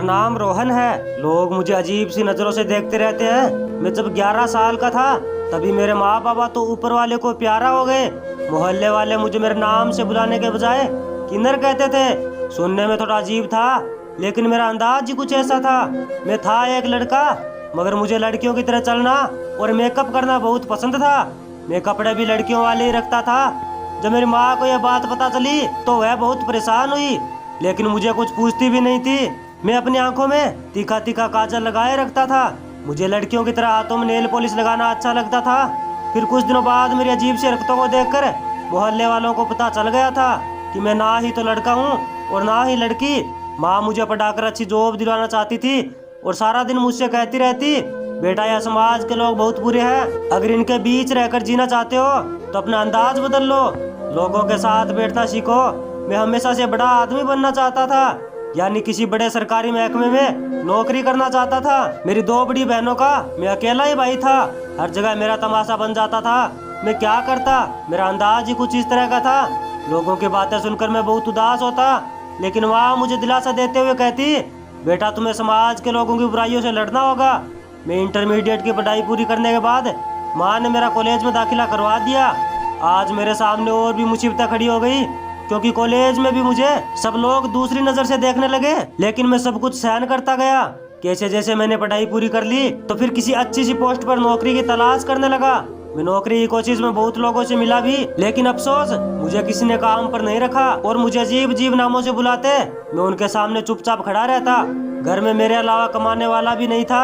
नाम रोहन है। लोग मुझे अजीब सी नजरों से देखते रहते हैं। मैं जब 11 साल का था तभी मेरे माँ बाबा तो ऊपर वाले को प्यारा हो गए। मोहल्ले वाले मुझे मेरे नाम से बुलाने के बजाय किन्नर कहते थे। सुनने में थोड़ा अजीब था लेकिन मेरा अंदाज ही कुछ ऐसा था। मैं था एक लड़का मगर मुझे लड़कियों की तरह चलना और मेकअप करना बहुत पसंद था। मैं कपड़े भी लड़कियों वाले ही रखता था। जब मेरी माँ को यह बात पता चली तो वह बहुत परेशान हुई लेकिन मुझे कुछ पूछती भी नहीं थी। मैं अपनी आंखों में तीखा तीखा काजल लगाए रखता था। मुझे लड़कियों की तरह हाथों में नेल पॉलिश लगाना अच्छा लगता था। फिर कुछ दिनों बाद मेरी अजीब सी हरकतों को देखकर मोहल्ले वालों को पता चल गया था कि मैं ना ही तो लड़का हूँ और ना ही लड़की। माँ मुझे पढ़ाकर अच्छी जॉब दिलाना चाहती थी और सारा दिन मुझसे कहती रहती, बेटा यह समाज के लोग बहुत बुरे हैं, अगर इनके बीच रहकर जीना चाहते हो तो अपना अंदाज बदल लो, लोगों के साथ बैठना सीखो। मैं हमेशा से बड़ा आदमी बनना चाहता था, यानी किसी बड़े सरकारी महकमे में नौकरी करना चाहता था। मेरी 2 बड़ी बहनों का मैं अकेला ही भाई था। हर जगह मेरा तमाशा बन जाता था। मैं क्या करता, मेरा अंदाज ही कुछ इस तरह का था। लोगों की बातें सुनकर मैं बहुत उदास होता लेकिन वहाँ मुझे दिलासा देते हुए कहती, बेटा तुम्हें समाज के लोगों की बुराइयों से लड़ना होगा। मैं इंटरमीडिएट की पढ़ाई पूरी करने के बाद माँ ने मेरा कॉलेज में दाखिला करवा दिया। आज मेरे सामने और भी मुसीबतें खड़ी हो गई क्योंकि कॉलेज में भी मुझे सब लोग दूसरी नजर से देखने लगे। लेकिन मैं सब कुछ सहन करता गया। कैसे जैसे मैंने पढ़ाई पूरी कर ली तो फिर किसी अच्छी सी पोस्ट पर नौकरी की तलाश करने लगा। मैं नौकरी की कोशिश में बहुत लोगों से मिला भी लेकिन अफसोस मुझे किसी ने काम पर नहीं रखा और मुझे अजीब अजीब नामों से बुलाते। मैं उनके सामने चुपचाप खड़ा रहता। घर में मेरे अलावा कमाने वाला भी नहीं था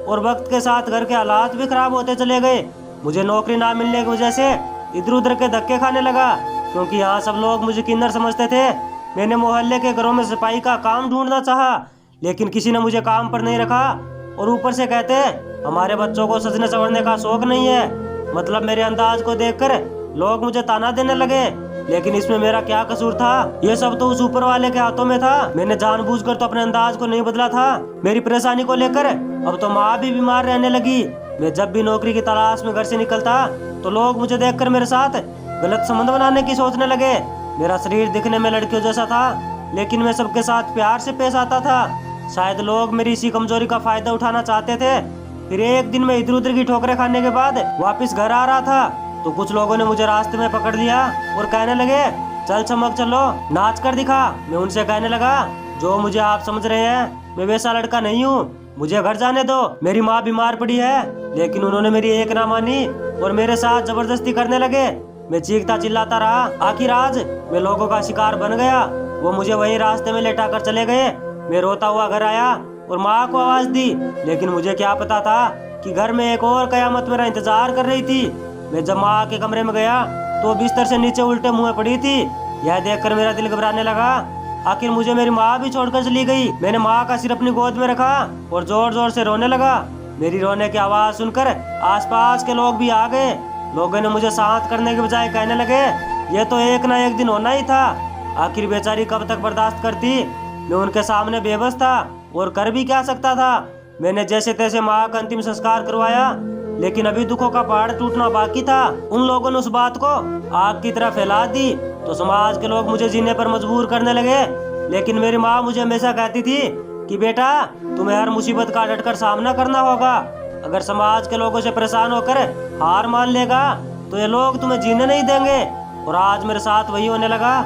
और वक्त के साथ घर के हालात भी खराब होते चले गए। मुझे नौकरी ना मिलने की वजह से इधर उधर के धक्के खाने लगा क्योंकि यहाँ सब लोग मुझे किन्नर समझते थे। मैंने मोहल्ले के घरों में सफाई का काम ढूंढना चाहा लेकिन किसी ने मुझे काम पर नहीं रखा और ऊपर से कहते हमारे बच्चों को सजने संवरने का शौक नहीं है। मतलब मेरे अंदाज को देखकर लोग मुझे ताना देने लगे लेकिन इसमें मेरा क्या कसूर था? ये सब तो उस ऊपर वाले के हाथों में था। मैंने जानबूझकर तो अपने अंदाज को नहीं बदला था। मेरी परेशानी को लेकर अब तो माँ भी बीमार रहने लगी। मैं जब भी नौकरी की तलाश में घर से निकलता तो लोग मुझे देखकर मेरे साथ गलत संबंध बनाने की सोचने लगे। मेरा शरीर दिखने में लड़कियों जैसा था लेकिन मैं सबके साथ प्यार से पेश आता था। शायद लोग मेरी इसी कमजोरी का फायदा उठाना चाहते थे। फिर एक दिन मैं इधर उधर की ठोकरें खाने के बाद वापस घर आ रहा था तो कुछ लोगों ने मुझे रास्ते में पकड़ लिया और कहने लगे, चल चमक चलो, नाच कर दिखा। मैं उनसे कहने लगा, जो मुझे आप समझ रहे हैं मैं वैसा लड़का नहीं हूँ, मुझे घर जाने दो, मेरी माँ बीमार पड़ी है। लेकिन उन्होंने मेरी एक ना मानी और मेरे साथ जबरदस्ती करने लगे। मैं चीखता चिल्लाता रहा। आखिर आज मैं लोगों का शिकार बन गया। वो मुझे वही रास्ते में लेटा कर चले गए। मैं रोता हुआ घर आया और माँ को आवाज दी लेकिन मुझे क्या पता था कि घर में एक और कयामत मेरा इंतजार कर रही थी। मैं जब माँ के कमरे में गया तो बिस्तर से नीचे उल्टे मुंह पड़ी थी। यह देखकर मेरा दिल घबराने लगा। आखिर मुझे मेरी माँ भी छोड़कर चली गई। मैंने माँ का सिर अपनी गोद में रखा और जोर जोर से रोने लगा। मेरी रोने की आवाज सुनकर आसपास के लोग भी आ गए। लोगों ने मुझे शांत करने के बजाय कहने लगे, ये तो एक ना एक दिन होना ही था। आखिर बेचारी कब तक बर्दाश्त करती। मैं उनके सामने बेबस था और कर भी क्या सकता था। मैंने जैसे तैसे माँ का अंतिम संस्कार करवाया लेकिन अभी दुखों का पहाड़ टूटना बाकी था। उन लोगों ने उस बात को आग की तरह फैला दी तो समाज के लोग मुझे जीने पर मजबूर करने लगे। लेकिन मेरी माँ मुझे हमेशा कहती थी कि बेटा तुम्हें हर मुसीबत का डटकर सामना करना होगा। अगर समाज के लोगों से परेशान होकर हार मान लेगा तो ये लोग तुम्हें जीने नहीं देंगे। और आज मेरे साथ वही होने लगा।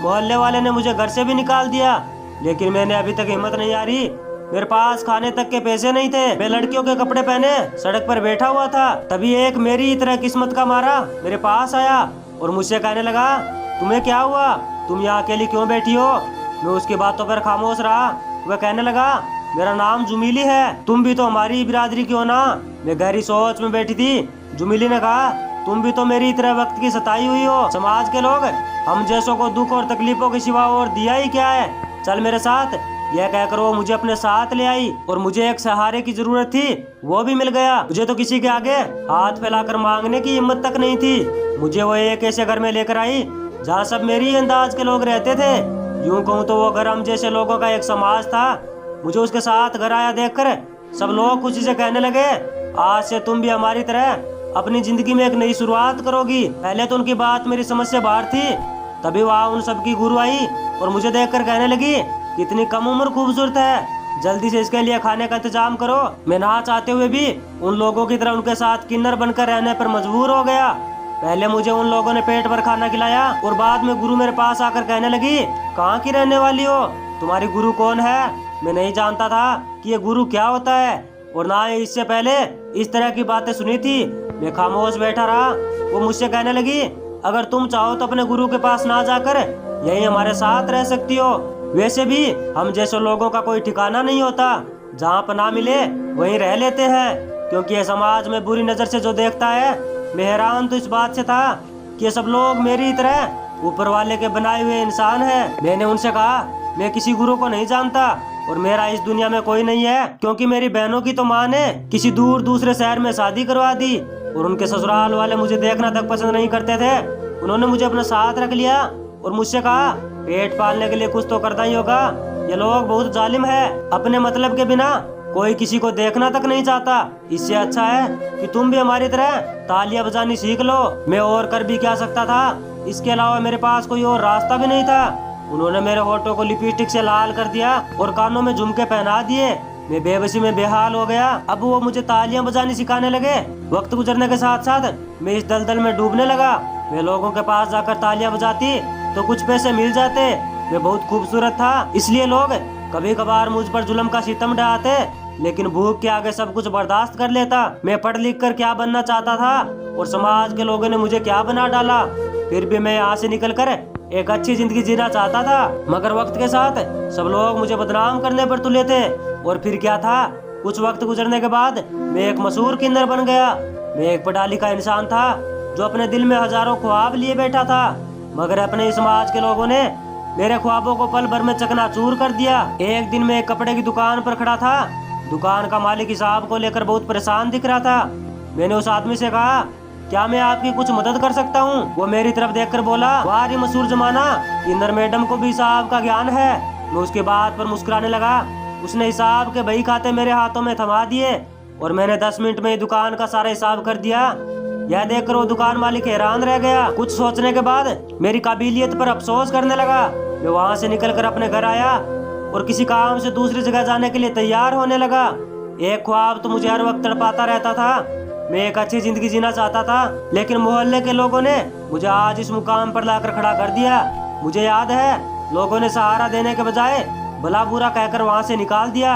मोहल्ले वाले ने मुझे घर से भी निकाल दिया लेकिन मैंने अभी तक हिम्मत नहीं हारी। मेरे पास खाने तक के पैसे नहीं थे। मैं लड़कियों के कपड़े पहने सड़क पर बैठा हुआ था। तभी एक मेरी तरह किस्मत का मारा मेरे पास आया और मुझसे कहने लगा, तुम्हें क्या हुआ, तुम यहाँ अकेली क्यों बैठी हो? मैं उसकी बातों पर खामोश रहा। वह कहने लगा, मेरा नाम जुमीली है, तुम भी तो हमारी बिरादरी की हो ना। मैं गहरी सोच में बैठी थी। जुमीली ने कहा, तुम भी तो मेरी तरह वक्त की सताई हुई हो। समाज के लोग हम जैसों को दुख और तकलीफों के सिवा और दिया ही क्या है, चल मेरे साथ। यह कहकर वो मुझे अपने साथ ले आई और मुझे एक सहारे की जरूरत थी, वो भी मिल गया। मुझे तो किसी के आगे हाथ फैलाकर मांगने की हिम्मत तक नहीं थी। मुझे वो एक ऐसे घर में लेकर आई जहाँ सब मेरी अंदाज के लोग रहते थे। यूं कहूँ तो वो घर हम जैसे लोगों का एक समाज था। मुझे उसके साथ घर आया देखकर सब लोग खुशी से कहने लगे, आज से तुम भी हमारी तरह अपनी जिंदगी में एक नई शुरुआत करोगी। पहले तो उनकी बात मेरी समझ से बाहर थी। तभी वहाँ उन सबकी गुरु आई और मुझे देखकर कहने लगी, कितनी कम उम्र खूबसूरत है। जल्दी से इसके लिए खाने का इंतजाम करो। मैं ना चाहते हुए भी उन लोगों की तरह उनके साथ किन्नर बनकर रहने पर मजबूर हो गया। पहले मुझे उन लोगों ने पेट भर खाना खिलाया और बाद में गुरु मेरे पास आकर कहने लगी, कहाँ की रहने वाली हो, तुम्हारी गुरु कौन है। मैं नहीं जानता था कि ये गुरु क्या होता है और ना ही इससे पहले इस तरह की बातें सुनी थी। मैं खामोश बैठा रहा। वो मुझसे कहने लगी, अगर तुम चाहो तो अपने गुरु के पास ना जाकर यही हमारे साथ रह सकती हो। वैसे भी हम जैसे लोगों का कोई ठिकाना नहीं होता, जहाँ पनाह मिले वहीं रह लेते हैं, क्योंकि ये समाज में बुरी नजर से जो देखता है। मैं हैरान तो इस बात से था कि ये सब लोग मेरी तरह ऊपर वाले के बनाए हुए इंसान हैं। मैंने उनसे कहा, मैं किसी गुरु को नहीं जानता और मेरा इस दुनिया में कोई नहीं है, क्योंकि मेरी बहनों की तो माँ ने किसी दूर दूसरे शहर में शादी करवा दी और उनके ससुराल वाले मुझे देखना तक पसंद नहीं करते थे। उन्होंने मुझे अपने साथ रख लिया और मुझसे कहा, पेट पालने के लिए कुछ तो करना ही होगा। ये लोग बहुत जालिम है, अपने मतलब के बिना कोई किसी को देखना तक नहीं चाहता। इससे अच्छा है कि तुम भी हमारी तरह तालियां बजानी सीख लो। मैं और कर भी क्या सकता था, इसके अलावा मेरे पास कोई और रास्ता भी नहीं था। उन्होंने मेरे होठों को लिपस्टिक से लाल कर दिया और कानों में झुमके पहना दिए। मैं बेबसी में बेहाल हो गया। अब वो मुझे तालियां बजानी सिखाने लगे। वक्त गुजरने के साथ साथ मैं इस दलदल में डूबने लगा। मैं लोगों के पास जाकर तालियां बजाती तो कुछ पैसे मिल जाते। मैं बहुत खूबसूरत था, इसलिए लोग कभी कभार मुझ पर जुल्म का सितम ढाते, लेकिन भूख के आगे सब कुछ बर्दाश्त कर लेता। मैं पढ़ लिख कर क्या बनना चाहता था और समाज के लोगों ने मुझे क्या बना डाला। फिर भी मैं यहाँ से निकल कर एक अच्छी जिंदगी जीना चाहता था, मगर वक्त के साथ सब लोग मुझे बदनाम करने पर तुले थे। और फिर क्या था, कुछ वक्त गुजरने के बाद मैं एक मशहूर किन्नर बन गया। मैं एक पढ़ा लिखा इंसान था जो अपने दिल में हजारों ख्वाब लिए बैठा था, मगर अपने समाज के लोगों ने मेरे ख्वाबों को पल भर में चकनाचूर कर दिया। एक दिन मैं एक कपड़े की दुकान पर खड़ा था। दुकान का मालिक हिसाब को लेकर बहुत परेशान दिख रहा था। मैंने उस आदमी से कहा, क्या मैं आपकी कुछ मदद कर सकता हूँ। वो मेरी तरफ देखकर बोला, वाह मशहूर जमाना, किन्नर मैडम को भी हिसाब का ज्ञान है। मैं उसके बात पर मुस्कुराने लगा। उसने हिसाब के बही खाते मेरे हाथों में थमा दिए और मैंने 10 मिनट में दुकान का सारा हिसाब कर दिया। यह देखकर वो दुकान मालिक हैरान रह गया। कुछ सोचने के बाद मेरी काबिलियत पर अफसोस करने लगा। मैं वहाँ से निकलकर अपने घर आया और किसी काम से दूसरी जगह जाने के लिए तैयार होने लगा। एक ख्वाब तो मुझे हर वक्त तड़पाता रहता था। मैं एक अच्छी जिंदगी जीना चाहता था, लेकिन मोहल्ले के लोगों ने मुझे आज इस मुकाम पर लाकर खड़ा कर दिया। मुझे याद है, लोगों ने सहारा देने के बजाय भला बुरा कहकर वहाँ से निकाल दिया।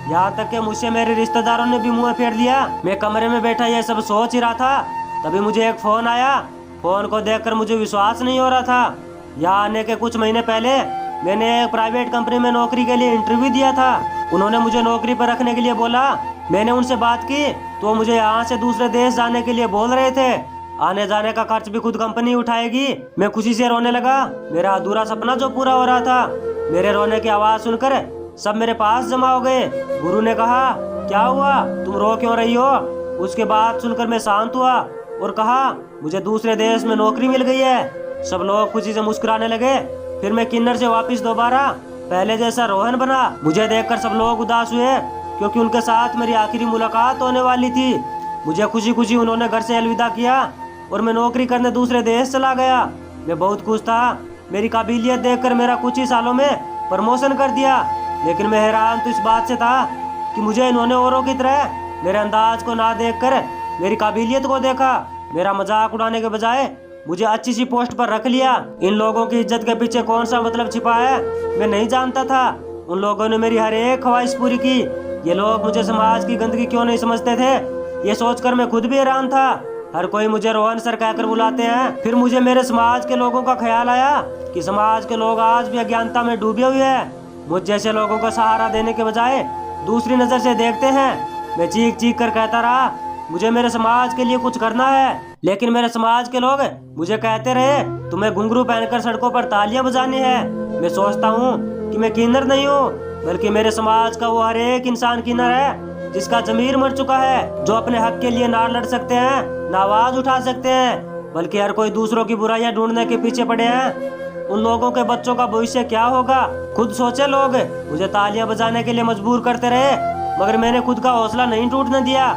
यहाँ तक कि मुझसे मेरे रिश्तेदारों ने भी मुँह फेर लिया। मैं कमरे में बैठा ये सब सोच ही रहा था, तभी मुझे एक फोन आया। फोन को देखकर मुझे विश्वास नहीं हो रहा था। यहाँ आने के कुछ महीने पहले मैंने एक प्राइवेट कंपनी में नौकरी के लिए इंटरव्यू दिया था। उन्होंने मुझे नौकरी पर रखने के लिए बोला। मैंने उनसे बात की तो मुझे यहाँ से दूसरे देश जाने के लिए बोल रहे थे। आने जाने का खर्च भी खुद कंपनी उठाएगी। मैं खुशी से रोने लगा। मेरा अधूरा सपना जो पूरा हो रहा था। मेरे रोने की आवाज सुनकर सब मेरे पास जमा हो गए। गुरु ने कहा, क्या हुआ, तुम रो क्यों रही हो। उसके बाद सुनकर मैं शांत हुआ और कहा, मुझे दूसरे देश में नौकरी मिल गई है। सब लोग खुशी से मुस्कुराने लगे। फिर मैं किन्नर से वापस दोबारा पहले जैसा रोहन बना। मुझे देखकर सब लोग उदास हुए, क्योंकि उनके साथ मेरी आखिरी मुलाकात होने वाली थी। मुझे खुशी खुशी उन्होंने घर से अलविदा किया और मैं नौकरी करने दूसरे देश चला गया। मैं बहुत खुश था। मेरी काबिलियत देखकर मेरा कुछ ही सालों में प्रमोशन कर दिया। लेकिन मैं हैरान तो इस बात से था कि मुझे इन्होंने औरों की तरह मेरे अंदाज को ना देखकर मेरी काबिलियत को देखा। मेरा मजाक उड़ाने के बजाय मुझे अच्छी सी पोस्ट पर रख लिया। इन लोगों की इज्जत के पीछे कौन सा मतलब छिपा है, मैं नहीं जानता था। उन लोगों ने मेरी हर एक ख्वाहिश पूरी की। ये लोग मुझे समाज की गंदगी क्यों नहीं समझते थे, ये सोचकर मैं खुद भी हैरान था। हर कोई मुझे रोहन सर कहकर बुलाते हैं। फिर मुझे मेरे समाज के लोगों का ख्याल आया कि समाज के लोग आज भी अज्ञानता में डूबे हुए हैं। मुझ जैसे लोगों को सहारा देने के बजाय दूसरी नजर से देखते हैं। मैं चीख चीख कर कहता रहा, मुझे मेरे समाज के लिए कुछ करना है। लेकिन मेरे समाज के लोग मुझे कहते रहे, तुम्हें घुंघरू पहनकर सड़कों पर तालियां बजानी है। मैं सोचता हूँ कि मैं किन्नर नहीं हूँ, बल्कि मेरे समाज का वो हर एक इंसान किन्नर है जिसका जमीर मर चुका है, जो अपने हक के लिए ना लड़ सकते हैं, ना आवाज उठा सकते हैं, बल्कि हर कोई दूसरों की बुराइयां ढूंढने के पीछे पड़े हैं। उन लोगों के बच्चों का भविष्य क्या होगा, खुद सोचे। लोग मुझे तालियां बजाने के लिए मजबूर करते रहे, मगर मैंने खुद का हौसला नहीं टूटने दिया।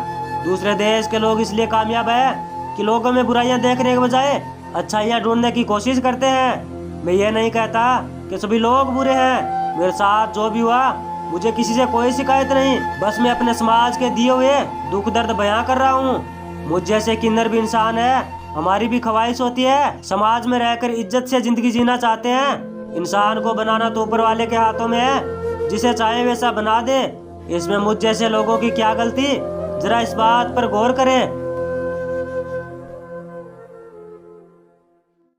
दूसरे देश के लोग इसलिए कामयाब है कि लोगों में बुराइयां देखने के बजाय अच्छाइयां ढूंढने की कोशिश करते हैं। मैं ये नहीं कहता कि सभी लोग बुरे हैं। मेरे साथ जो भी हुआ मुझे किसी से कोई शिकायत नहीं, बस मैं अपने समाज के दिए हुए दुख दर्द बयां कर रहा हूँ। मुझ जैसे किन्नर भी इंसान है, हमारी भी ख्वाहिश होती है, समाज में रहकर इज्जत से जिंदगी जीना चाहते हैं। इंसान को बनाना तो ऊपर वाले के हाथों में है, जिसे चाहे वैसा बना दे। इसमें मुझ जैसे लोगों की क्या गलती, जरा इस बात पर गौर करें।